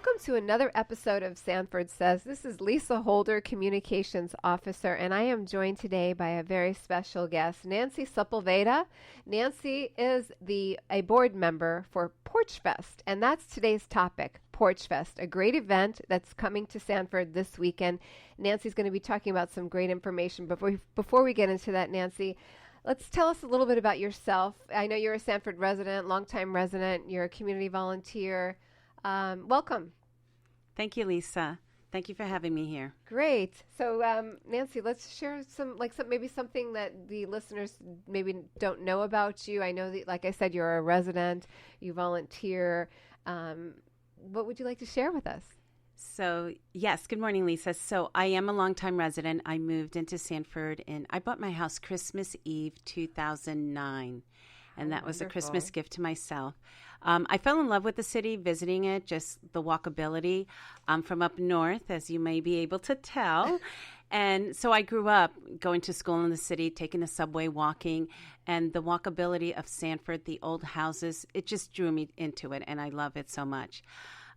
Welcome to another episode of Sanford Says. This is Lisa Holder, Communications Officer, and I am joined today by a very special guest, Nancy Sepulveda. Nancy is a board member for Porchfest, and that's today's topic, Porchfest, a great event that's coming to Sanford this weekend. Nancy's going to be talking about some great information. Before we get into that, Nancy, let's tell us a little bit about yourself. I know you're a Sanford resident, longtime resident. You're a community volunteer. Welcome. Thank you, Lisa. Thank you for having me here. Great. So, Nancy, let's share maybe something that the listeners maybe don't know about you. I know that, like I said, you're a resident, you volunteer. What would you like to share with us? So, yes, good morning, Lisa. So I am a longtime resident. I moved into Sanford and I bought my house Christmas Eve 2009. And that was a Christmas gift to myself. I fell in love with the city, visiting it, just the walkability. I'm from up north, as you may be able to tell. And so I grew up going to school in the city, taking the subway, walking. And the walkability of Sanford, the old houses, it just drew me into it. And I love it so much.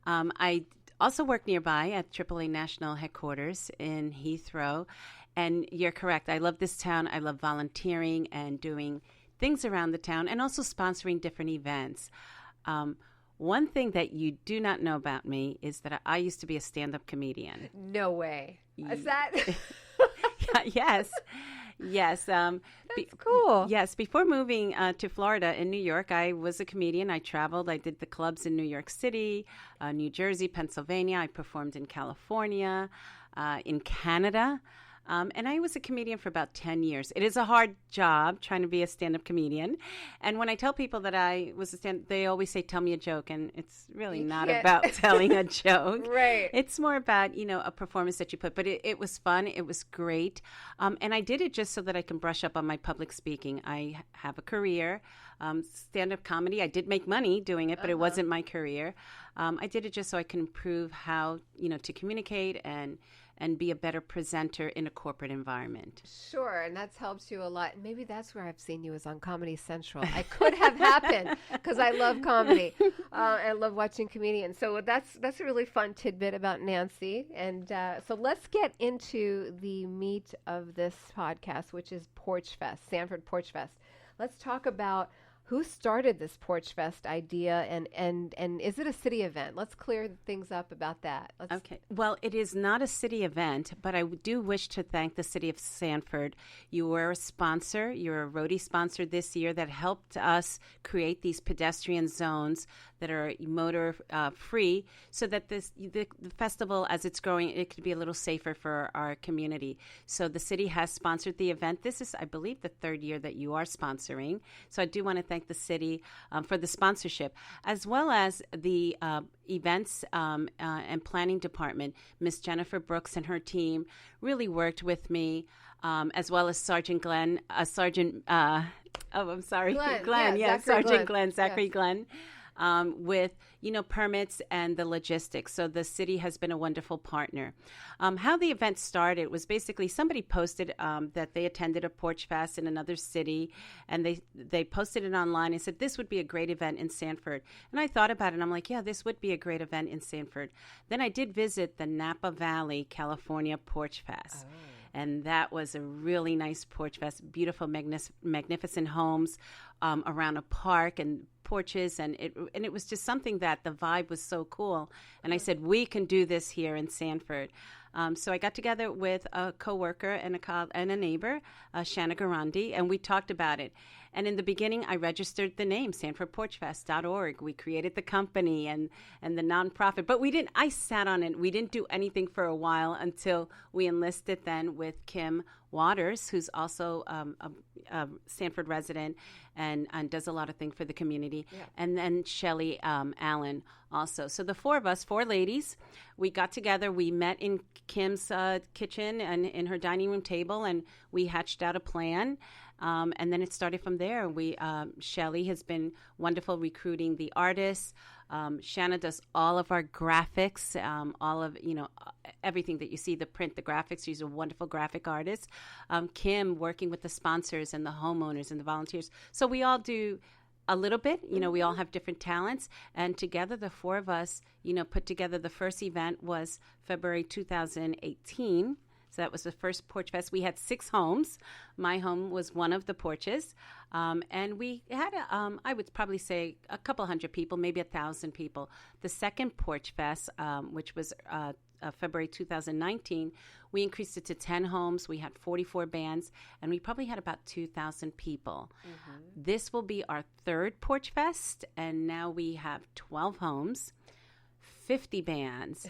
I also work nearby at AAA National Headquarters in Heathrow. And you're correct. I love this town. I love volunteering and doing things around the town and also sponsoring different events. One thing that you do not know about me is that I used to be a stand-up comedian. No way. Is that? Yes. Yes. That's cool. Yes. Before moving to Florida in New York, I was a comedian. I traveled. I did the clubs in New York City, New Jersey, Pennsylvania. I performed in California, in Canada. And I was a comedian for about 10 years. It is a hard job trying to be a stand-up comedian. And when I tell people that I was they always say, tell me a joke. And it's really not about telling a joke. Right. It's more about, a performance that you put. But it was fun. It was great. And I did it just so that I can brush up on my public speaking. I have a career, stand-up comedy. I did make money doing it, but it wasn't my career. I did it just so I can improve how, to communicate and be a better presenter in a corporate environment. Sure, and that's helped you a lot. And maybe that's where I've seen you is on Comedy Central. I could have happened because I love comedy. I love watching comedians. So that's a really fun tidbit about Nancy. And so let's get into the meat of this podcast, which is Porchfest, Sanford Porchfest. Let's talk about who started this Porchfest idea, and is it a city event? Let's clear things up about that. Okay. Well, it is not a city event, but I do wish to thank the city of Sanford. You were a sponsor. You're a roadie sponsor this year that helped us create these pedestrian zones that are motor free, so that the festival, as it's growing, it could be a little safer for our community. So the city has sponsored the event. This is, I believe, the third year that you are sponsoring. So I do want to thank the city for the sponsorship, as well as the events and planning department. Miss Jennifer Brooks and her team really worked with me, as well as Sergeant Glenn, Sergeant Glenn, Zachary Glenn. With, permits and the logistics. So the city has been a wonderful partner. How the event started was basically somebody posted that they attended a Porch Fest in another city, and they posted it online and said, this would be a great event in Sanford. And I thought about it, and I'm like, yeah, this would be a great event in Sanford. Then I did visit the Napa Valley, California Porch Fest. Oh. And that was a really nice Porch Fest, beautiful, magnificent homes around a park and porches, and it was just something that the vibe was so cool. And I said, we can do this here in Sanford. So I got together with a coworker and a neighbor, Shanna Garandi, and we talked about it. And in the beginning, I registered the name, SanfordPorchFest.org. We created the company and the nonprofit, but I sat on it. We didn't do anything for a while until we enlisted then with Kim Waters, who's also a Sanford resident and does a lot of things for the community. Yeah. And then Shelly Allen also. So the four of us, four ladies, we got together. We met in Kim's kitchen and in her dining room table, and we hatched out a plan. And then it started from there. Shelly has been wonderful recruiting the artists. Shanna does all of our graphics, all of, everything that you see, the print, the graphics. She's a wonderful graphic artist. Kim working with the sponsors and the homeowners and the volunteers. So we all do A little bit. We all have different talents. And together, the four of us, put together the first event was February 2018. So that was the first Porch Fest. We had 6 homes. My home was one of the Porches. And we had, I would probably say, a couple hundred people, maybe 1,000 people. The second Porch Fest, which was February 2019, we increased it to 10 homes. We had 44 bands, and we probably had about 2,000 people. Mm-hmm. This will be our third Porch Fest, and now we have 12 homes, 50 bands.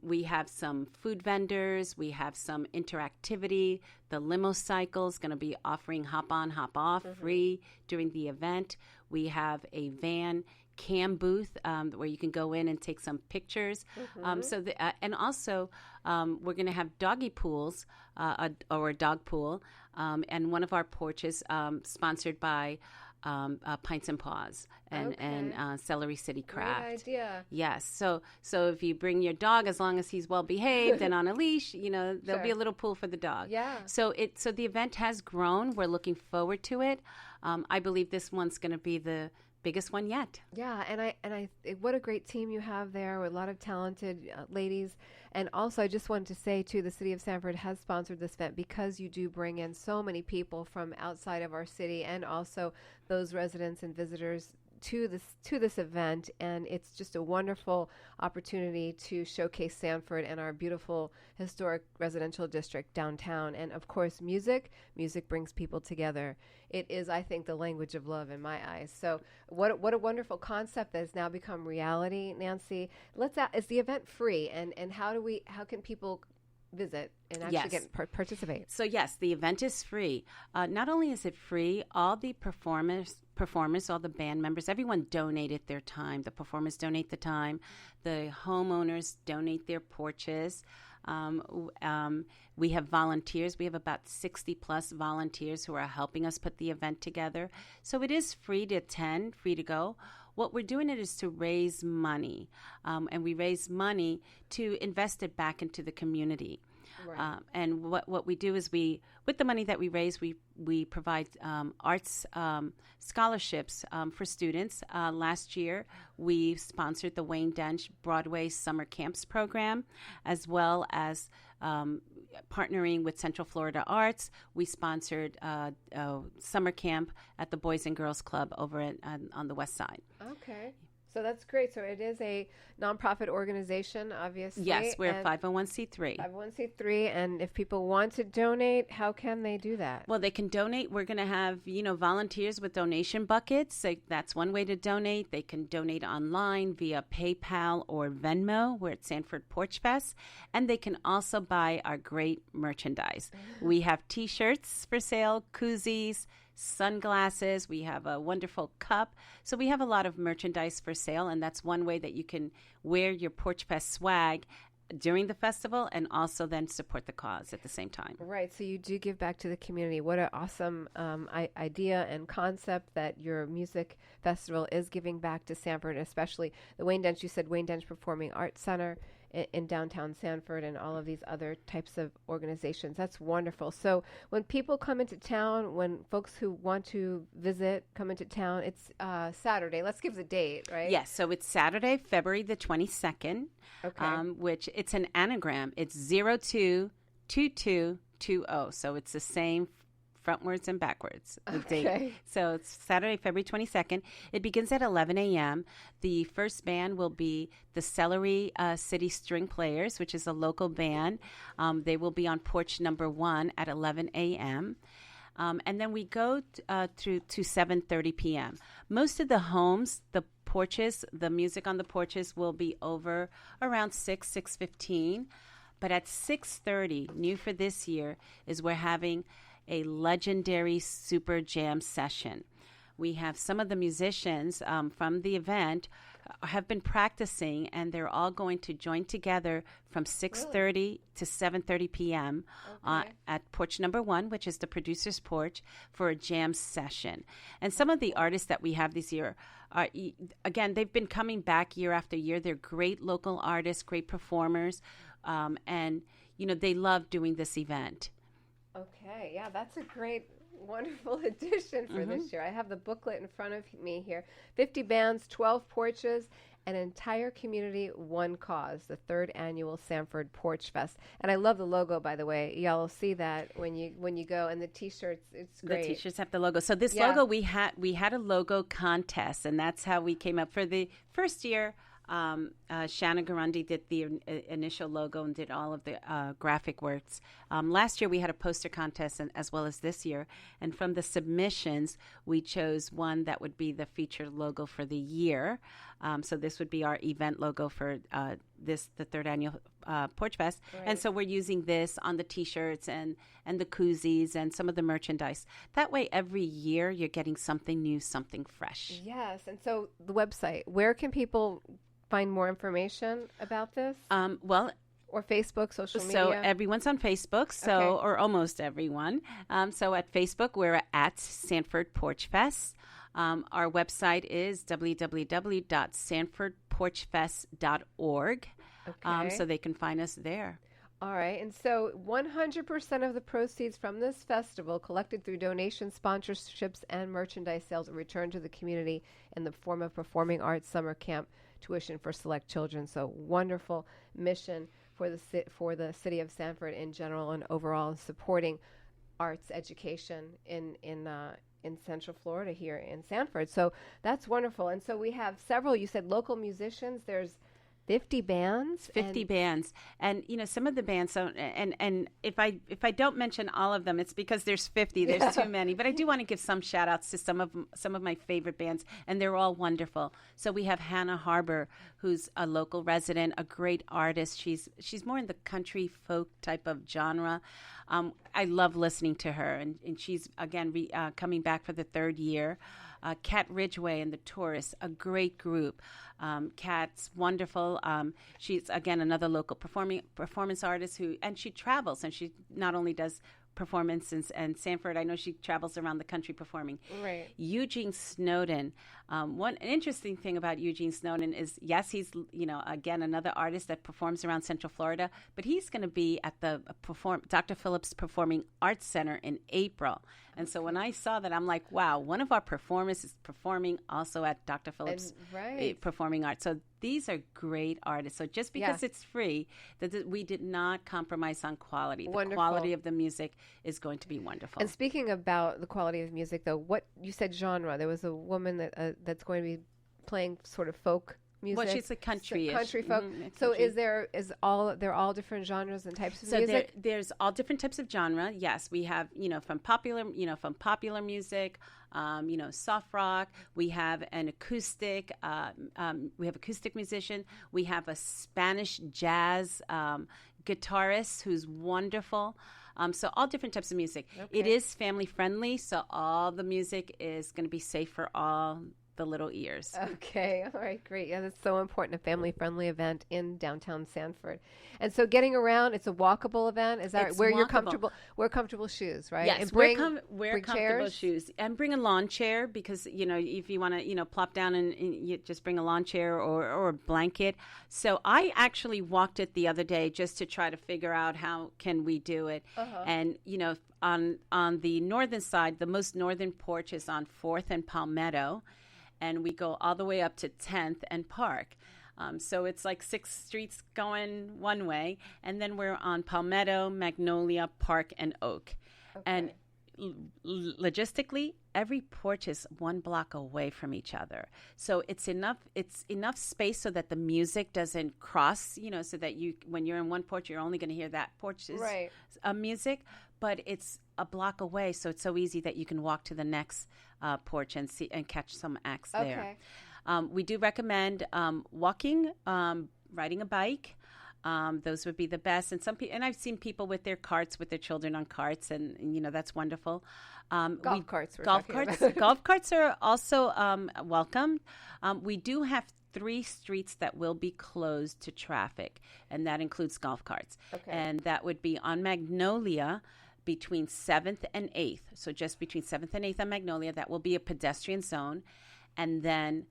We have some food vendors. We have some interactivity. The limo cycle is going to be offering hop on, hop off free during the event. We have a van cam booth where you can go in and take some pictures. And also we're going to have doggy pools or a dog pool, and one of our porches sponsored by Pints and Paws and Celery City Craft. Great idea. Yes. So if you bring your dog, as long as he's well behaved and on a leash, there'll be a little pool for the dog. Yeah. So the event has grown. We're looking forward to it. I believe this one's going to be the biggest one yet. Yeah, and I what a great team you have there with a lot of talented ladies. And also, I just wanted to say, too, the City of Sanford has sponsored this event because you do bring in so many people from outside of our city and also those residents and visitors to this event, and it's just a wonderful opportunity to showcase Sanford and our beautiful historic residential district downtown. And of course, music brings people together. It is, I think, the language of love in my eyes. So what a wonderful concept that has now become reality. Nancy, is the event free, and how can people visit and actually participate? So yes, the event is free. Not only is it free, all the performers, all the band members, everyone donated their time. The performers donate the time. The homeowners donate their porches. We have volunteers. We have about 60 plus volunteers who are helping us put the event together. So it is free to attend, free to go. What we're doing is to raise money, and we raise money to invest it back into the community. Right. And what we do is with the money that we raise, we provide arts scholarships for students. Last year, we sponsored the Wayne Dench Broadway Summer Camps program, as well as partnering with Central Florida Arts. We sponsored a summer camp at the Boys and Girls Club over on the west side. Okay. So that's great. So it is a nonprofit organization, obviously. Yes, we're a 501c3. 501c3. And if people want to donate, how can they do that? Well, they can donate. We're going to have, volunteers with donation buckets. So that's one way to donate. They can donate online via PayPal or Venmo. We're at Sanford Porch Fest. And they can also buy our great merchandise. We have T-shirts for sale, koozies, sunglasses. We have a wonderful cup. So we have a lot of merchandise for sale, and that's one way that you can wear your Porch Fest swag during the festival and also then support the cause at the same time. Right. So you do give back to the community. What an awesome idea and concept that your music festival is giving back to Sanford, especially the Wayne Dench. You said Wayne Dench Performing Arts Center in downtown Sanford and all of these other types of organizations. That's wonderful. So when people come into town, when folks who want to visit come into town, it's Saturday. Let's give the date, right? Yes. So it's Saturday, February the 22nd, which it's an anagram. It's 022220. So it's the same frontwards and backwards. Okay. So it's Saturday, February 22nd. It begins at 11 a.m. The first band will be the Celery City String Players, which is a local band. They will be on porch number 1 at 11 a.m. And then we go through to 7:30 p.m. Most of the homes, the porches, the music on the porches will be over around 6:15. But at 6:30, new for this year, is we're having a legendary super jam session. We have some of the musicians from the event have been practicing, and they're all going to join together from 6:30 to 7:30 p.m. At porch number 1, which is the producer's porch, for a jam session. And some of the artists that we have this year are, again, they've been coming back year after year. They're great local artists, great performers, and they love doing this event. Okay, yeah, that's a great wonderful addition for this year. I have the booklet in front of me here. 50 bands, 12 porches, an entire community, one cause, the third annual Sanford Porch Fest. And I love the logo, by the way. Y'all will see that when you go, and the T-shirts, it's great. The T-shirts have the logo. So this logo, we had a logo contest, and that's how we came up for the first year. Shanna Garundi did the initial logo and did all of the graphic works. Last year we had a poster contest, and as well as this year. And from the submissions, we chose one that would be the featured logo for the year. So this would be our event logo for the third annual Porch Fest. Right. And so we're using this on the T-shirts and the koozies and some of the merchandise. That way, every year you're getting something new, something fresh. Yes. And so the website, where can people find more information about this? Or Facebook, social media? So everyone's on Facebook, or almost everyone. So at Facebook, we're at Sanford Porch Fest. Our website is www.sanfordporchfest.org. Okay. So they can find us there. All right. And so 100% of the proceeds from this festival collected through donations, sponsorships, and merchandise sales are returned to the community in the form of performing arts summer camp tuition for select children. So wonderful mission for the city of Sanford in general and overall, supporting arts education in Central Florida here in Sanford. So that's wonderful. And so we have several, you said local musicians. There's 50 bands. 50 bands. And, some of the bands, and if I don't mention all of them, it's because there's 50. There's too many. But I do want to give some shout-outs to some of my favorite bands, and they're all wonderful. So we have Hannah Harbour, who's a local resident, a great artist. She's more in the country folk type of genre. I love listening to her, and she's, again, coming back for the third year. Kat Ridgway and the Tourists, a great group. Kat's wonderful. She's, again, another local performance artist and she travels, and she not only does performance in Sanford, I know she travels around the country performing. Right. Eugene Snowden. One interesting thing about Eugene Snowden is, yes, he's, again, another artist that performs around Central Florida, but he's going to be at the Dr. Phillips Performing Arts Center in April. And so when I saw that, I'm like, wow, one of our performers is performing also at Dr. Phillips Performing Arts. So these are great artists. So just because it's free, that we did not compromise on quality. The quality of the music is going to be wonderful. And speaking about the quality of music, though, what you said genre, there was a woman that's going to be playing sort of folk music. Well, she's a country-ish. Country folk. So they're all different genres and types of music? So there's all different types of genre. Yes, we have, from popular music, soft rock. We have an acoustic. We have acoustic musician. We have a Spanish jazz guitarist who's wonderful. So all different types of music. Okay. It is family friendly, so all the music is going to be safe for all the little ears. Okay. All right. Great. Yeah, that's so important. A family-friendly event in downtown Sanford. And so getting around, it's a walkable event. Is that where you're comfortable? Wear comfortable shoes, right? Yes. And wear comfortable shoes. And bring a lawn chair because, if you want to, plop down and you just bring a lawn chair or a blanket. So I actually walked it the other day just to try to figure out how can we do it. Uh-huh. And, on the northern side, the most northern porch is on 4th and Palmetto. And we go all the way up to 10th and Park. So it's like 6 streets going one way. And then we're on Palmetto, Magnolia, Park, and Oak. Okay. And logistically, every porch is 1 block away from each other. So it's enough space so that the music doesn't cross, so that when you're in one porch, you're only going to hear that porch's music. But it's a block away, so it's so easy that you can walk to the next porch and see and catch some acts there. We do recommend walking, riding a bike. Those would be the best. And I've seen people with their carts, with their children on carts, and that's wonderful. Golf carts. Golf carts are also welcome. We do have 3 streets that will be closed to traffic, and that includes golf carts. Okay. And that would be on Magnolia between 7th and 8th. So just between 7th and 8th on Magnolia, that will be a pedestrian zone. And then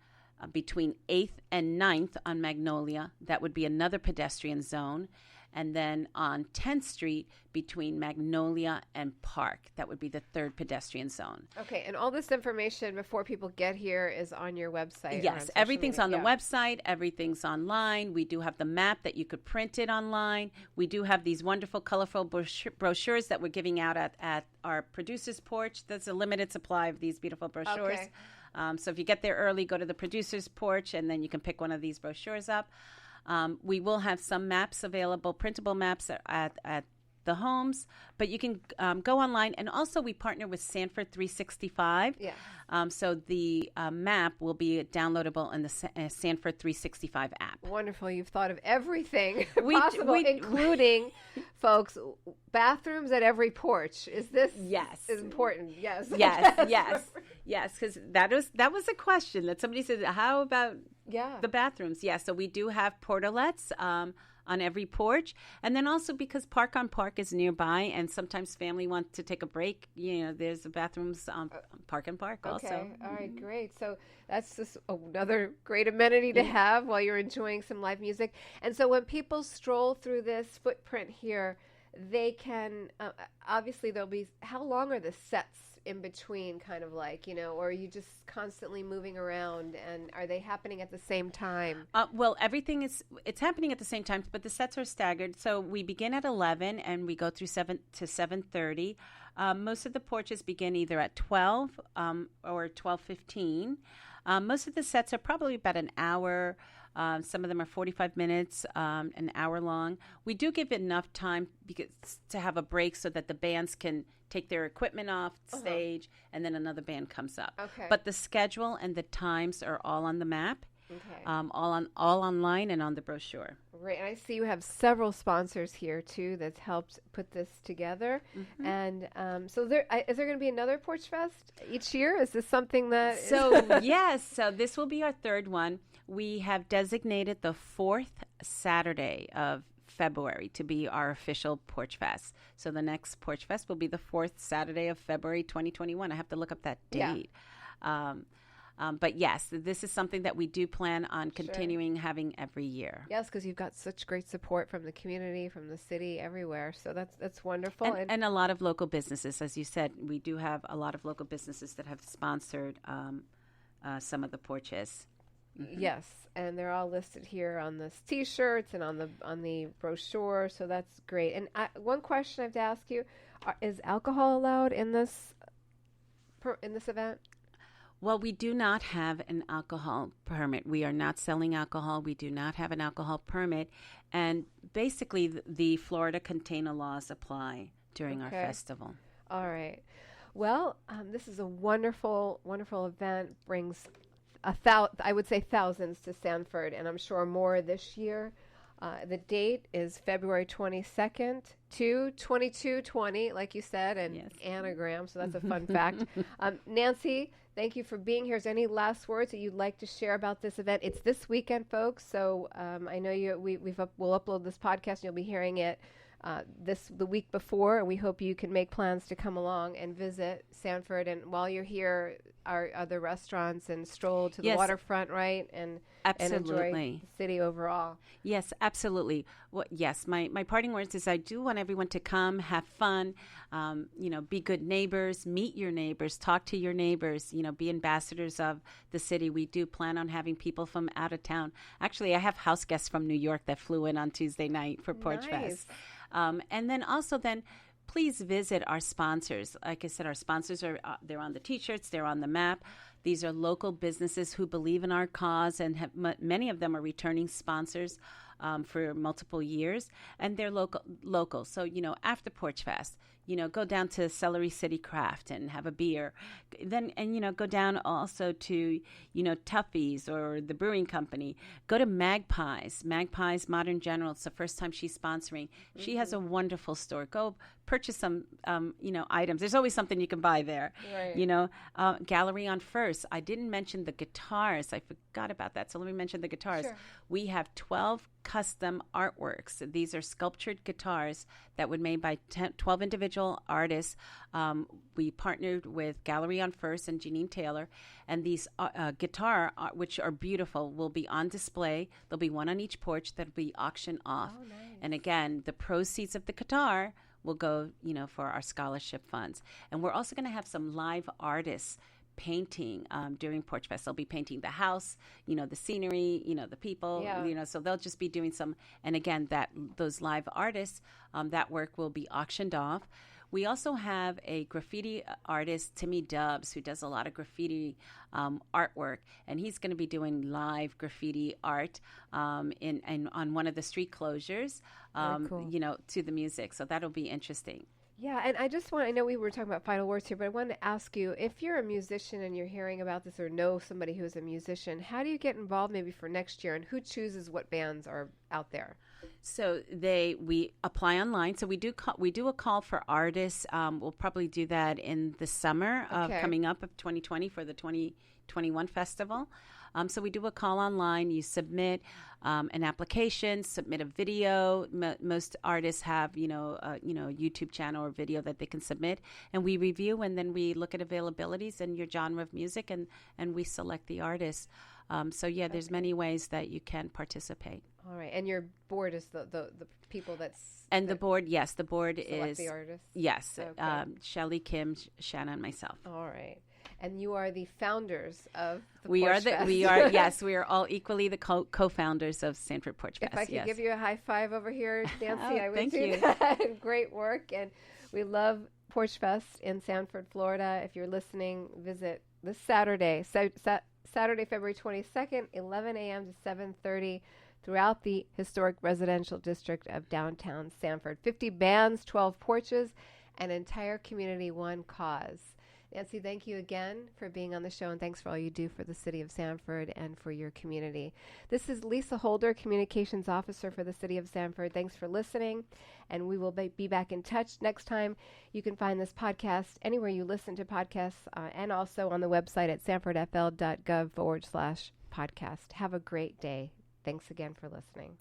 between 8th and 9th on Magnolia, that would be another pedestrian zone. and then on 10th Street between Magnolia and Park. That would be the third pedestrian zone. Okay, and all this information before people get here is on your website? Yes, everything's on the website. Everything's online. We do have the map that you could print it online. We do have these wonderful, colorful brochures that we're giving out at our producer's porch. There's a limited supply of these beautiful brochures. Okay. So if you get there early, go to the producer's porch, and then you can pick one of these brochures up. We will have some maps available, printable maps at the homes, but you can go online. And also we partner with Sanford 365. Yeah. So the map will be downloadable in the Sanford 365 app. Wonderful. You've thought of everything possible, including, folks, bathrooms at every porch. Is this is important? Yes. Yes, because that was a question that somebody said, how about the bathrooms? Yeah, so we do have portalets on every porch. And then also because Park on Park is nearby and sometimes family wants to take a break, there's the bathrooms on Park on Park also. Okay, all right, great. So that's just another great amenity to have while you're enjoying some live music. And so when people stroll through this footprint here, they can, obviously there'll be, how long are the sets in between, kind of like, or are you just constantly moving around, and are they happening at the same time? Well, it's happening at the same time, but the sets are staggered. So we begin at 11 and we go through 7 to 7:30. Most of the porches begin either at 12 or 12:15. Most of the sets are probably about an hour. Some of them are 45 minutes, an hour long. We do give enough time to have a break so that the bands can take their equipment off stage, and then another band comes up. Okay. But the schedule and the times are all on the map, all online and on the brochure. Right, and I see you have several sponsors here too that's helped put this together. Mm-hmm. And so, is there going to be another Porch Fest each year? Is this something that? So yes, so this will be our third one. We have designated the fourth Saturday of February to be our official Porch Fest. So the next Porch Fest will be the fourth Saturday of February 2021. I have to look up that date. Yeah. But yes, this is something that we do plan on continuing having every year. Yes, because you've got such great support from the community, from the city, everywhere. So that's wonderful. And a lot of local businesses. As you said, we do have a lot of local businesses that have sponsored some of the porches. Mm-hmm. Yes, and they're all listed here on the T-shirts and on the brochure. So that's great. And one question I have to ask you: is alcohol allowed in this event? Well, we do not have an alcohol permit. We are not selling alcohol. We do not have an alcohol permit, and basically the Florida container laws apply during our festival. All right. Well, this is a wonderful, wonderful event. Brings I would say thousands to Sanford, and I'm sure more this year. The date is February 22nd to 22/20, like you said, and anagram, so that's a fun fact. Nancy, thank you for being here. Is there any last words that you'd like to share about this event? It's this weekend, folks, so I know we'll upload this podcast, and you'll be hearing it the week before, and we hope you can make plans to come along and visit Sanford. And while you're here, our other restaurants, and stroll to the waterfront, right? And enjoy the city overall. Yes, absolutely. Well, yes, my parting words is I do want everyone to come, have fun, be good neighbors, meet your neighbors, talk to your neighbors, be ambassadors of the city. We do plan on having people from out of town. Actually, I have house guests from New York that flew in on Tuesday night for Porch Fest. And then also please visit our sponsors. Like I said, our sponsors they're on the T-shirts, they're on the map. These are local businesses who believe in our cause, and many of them are returning sponsors for multiple years, and they're local. So, after Porch Fest, go down to Celery City Craft and have a beer. Then, go down also to, Tuffy's or the Brewing Company. Go to Magpies Modern General. It's the first time she's sponsoring. Mm-hmm. She has a wonderful store. Go purchase some, items. There's always something you can buy there. Right. Gallery on First. I didn't mention the guitars. I forgot about that. So let me mention the guitars. Sure. We have 12 custom artworks. These are sculptured guitars that were made by 12 individual artists. We partnered with Gallery on First and Janine Taylor, and these guitar, which are beautiful, will be on display. There'll be one on each porch that'll be auctioned off. Oh, nice. And again, the proceeds of the guitar will go, for our scholarship funds. And we're also going to have some live artists painting during Porchfest. They'll be painting the house, the scenery, the people, so they'll just be doing some. And again, those live artists, that work will be auctioned off. We also have a graffiti artist, Timmy Dubs, who does a lot of graffiti artwork, and he's going to be doing live graffiti art on one of the street closures, cool. To the music. So that'll be interesting. Yeah, and I know we were talking about final words here, but I wanted to ask you, if you're a musician and you're hearing about this or know somebody who's a musician, how do you get involved maybe for next year, and who chooses what bands are out there? So we apply online. So we do a call for artists. We'll probably do that in the summer coming up of 2020 for the 2021 festival. So we do a call online. You submit an application, submit a video. Most artists have, a YouTube channel or video that they can submit, and we review, and then we look at availabilities and your genre of music, and we select the artists. There's many ways that you can participate. All right, and your board is the people the board. Yes, the board is the artists. Yes, okay. Shelley, Kim, Shanna, and myself. All right. And you are the founders of the We Porchfest. are yes, we are all equally the co-founders of Sanford Porchfest. If I could give you a high five over here, Nancy, I would thank do you. that. Great work, and we love Porchfest in Sanford, Florida. If you're listening, visit this Saturday, Saturday, February 22nd, 11 a.m. to 7:30. Throughout the historic residential district of downtown Sanford. 50 bands, 12 porches, an entire community, one cause. Nancy, thank you again for being on the show, and thanks for all you do for the city of Sanford and for your community. This is Lisa Holder, Communications Officer for the city of Sanford. Thanks for listening, and we will be back in touch next time. You can find this podcast anywhere you listen to podcasts and also on the website at sanfordfl.gov/podcast. Have a great day. Thanks again for listening.